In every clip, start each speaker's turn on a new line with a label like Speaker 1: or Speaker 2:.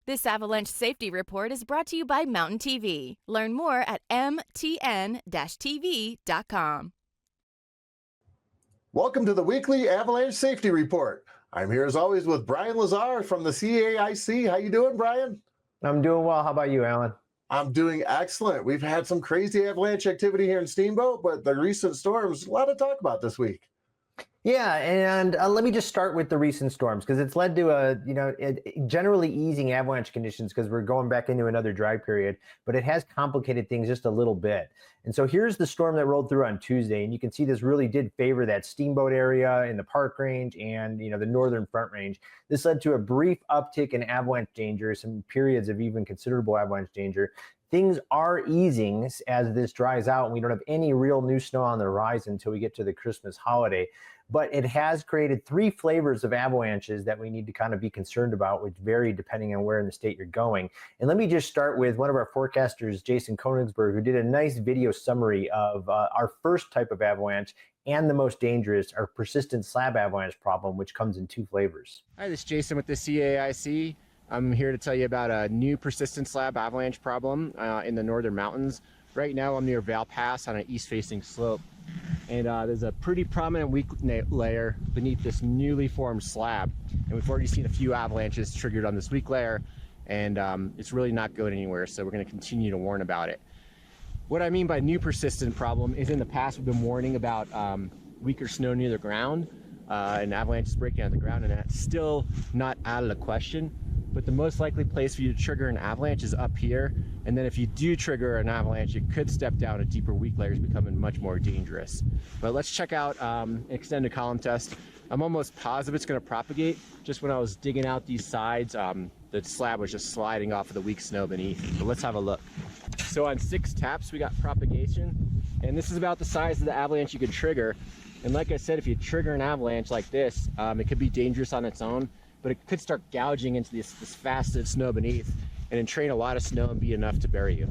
Speaker 1: This avalanche safety report is brought to you by Mountain TV. Learn more at mtn-tv.com.
Speaker 2: Welcome to the weekly Avalanche Safety Report. I'm here as always with Brian Lazar from the CAIC. How you doing, Brian?
Speaker 3: I'm doing well. How about you, Alan?
Speaker 2: I'm doing excellent. We've had some crazy avalanche activity here in Steamboat, but the recent storms, a lot to talk about this week.
Speaker 3: Yeah, and let me just start with the recent storms because it's led to generally easing avalanche conditions because we're going back into another dry period, but it has complicated things just a little bit. And so here's the storm that rolled through on Tuesday, and you can see this really did favor that Steamboat area in the Park Range and the northern Front Range. This led to a brief uptick in avalanche danger, some periods of even considerable avalanche danger. Things are easing as this dries out, and we don't have any real new snow on the horizon until we get to the Christmas holiday. But it has created three flavors of avalanches that we need to kind of be concerned about, which vary depending on where in the state you're going. And let me just start with one of our forecasters, Jason Koenigsberg, who did a nice video summary of our first type of avalanche and the most dangerous, our persistent slab avalanche problem, which comes in two flavors.
Speaker 4: Hi, this is Jason with the CAIC. I'm here to tell you about a new persistent slab avalanche problem in the northern mountains. Right now I'm near Vail Pass on an east-facing slope, and there's a pretty prominent weak layer beneath this newly formed slab, and we've already seen a few avalanches triggered on this weak layer, and it's really not going anywhere, so we're going to continue to warn about it. What I mean by new persistent problem is in the past we've been warning about weaker snow near the ground and avalanches breaking out of the ground, and that's still not out of the question. But the most likely place for you to trigger an avalanche is up here, and then if you do trigger an avalanche, it could step down to deeper weak layers, becoming much more dangerous. But let's check out extended column test. I'm almost positive it's going to propagate. Just when I was digging out these sides, the slab was just sliding off of the weak snow beneath. But let's have a look. So on 6 taps we got propagation, and this is about the size of the avalanche you can trigger. And like I said, if you trigger an avalanche like this, it could be dangerous on its own, but it could start gouging into this faceted snow beneath and entrain a lot of snow and be enough to bury you.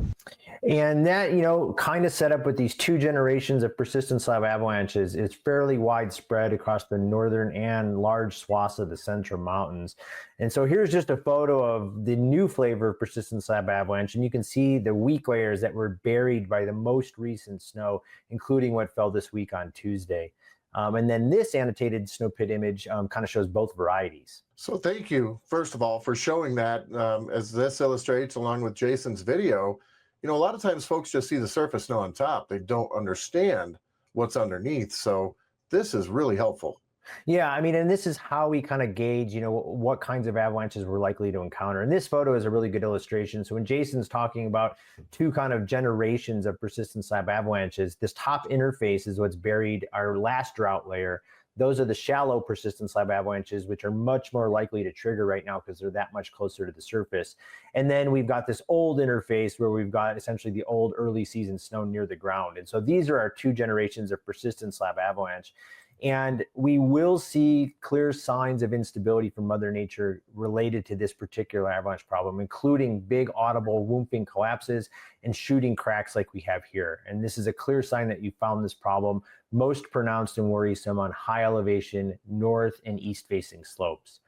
Speaker 3: And that, kind of set up with these two generations of persistent slab avalanches. It's fairly widespread across the northern and large swaths of the central mountains. And so here's just a photo of the new flavor of persistent slab avalanche. And you can see the weak layers that were buried by the most recent snow, including what fell this week on Tuesday. And then this annotated snow pit image kind of shows both varieties.
Speaker 2: So thank you, first of all, for showing that. As this illustrates, along with Jason's video, a lot of times folks just see the surface snow on top. They don't understand what's underneath. So this is really helpful.
Speaker 3: Yeah, and this is how we kind of gauge, what kinds of avalanches we're likely to encounter. And this photo is a really good illustration. So when Jason's talking about two kind of generations of persistent slab avalanches, this top interface is what's buried our last drought layer. Those are the shallow persistent slab avalanches, which are much more likely to trigger right now because they're that much closer to the surface. And then we've got this old interface where we've got essentially the old early season snow near the ground. And so these are our two generations of persistent slab avalanche. And we will see clear signs of instability from Mother Nature related to this particular avalanche problem, including big audible womping collapses and shooting cracks like we have here. And this is a clear sign that you found this problem most pronounced and worrisome on high elevation, north and east facing slopes.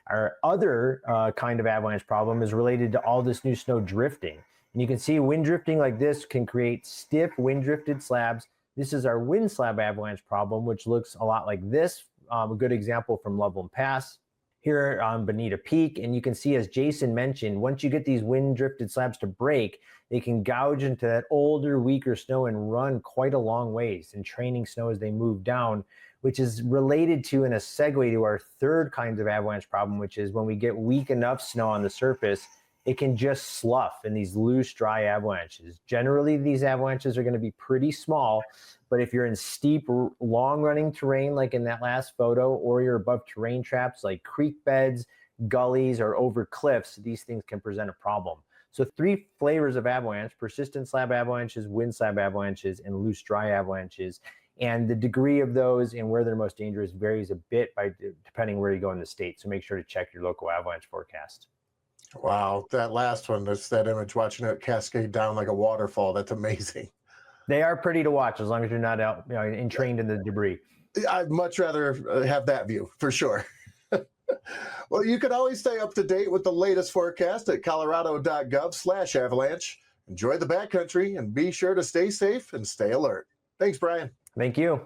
Speaker 3: Our other kind of avalanche problem is related to all this new snow drifting. And you can see wind drifting like this can create stiff wind drifted slabs. This is our wind slab avalanche problem, which looks a lot like this. A good example from Loveland Pass here on Bonita Peak. And you can see, as Jason mentioned, once you get these wind drifted slabs to break, they can gouge into that older, weaker snow and run quite a long ways, and training snow as they move down, which is related to and a segue to our third kind of avalanche problem, which is when we get weak enough snow on the surface, it can just slough in these loose, dry avalanches. Generally, these avalanches are going to be pretty small, but if you're in steep, long-running terrain, like in that last photo, or you're above terrain traps like creek beds, gullies, or over cliffs, these things can present a problem. So 3 flavors of avalanche: persistent slab avalanches, wind slab avalanches, and loose, dry avalanches. And the degree of those and where they're most dangerous varies a bit depending where you go in the state. So make sure to check your local avalanche forecast.
Speaker 2: Wow, that last one, that's that image, watching it cascade down like a waterfall. That's amazing.
Speaker 3: They are pretty to watch as long as you're not out, entrained in the debris.
Speaker 2: I'd much rather have that view, for sure. Well, you can always stay up to date with the latest forecast at Colorado.gov/avalanche. Enjoy the backcountry and be sure to stay safe and stay alert. Thanks, Brian.
Speaker 3: Thank you.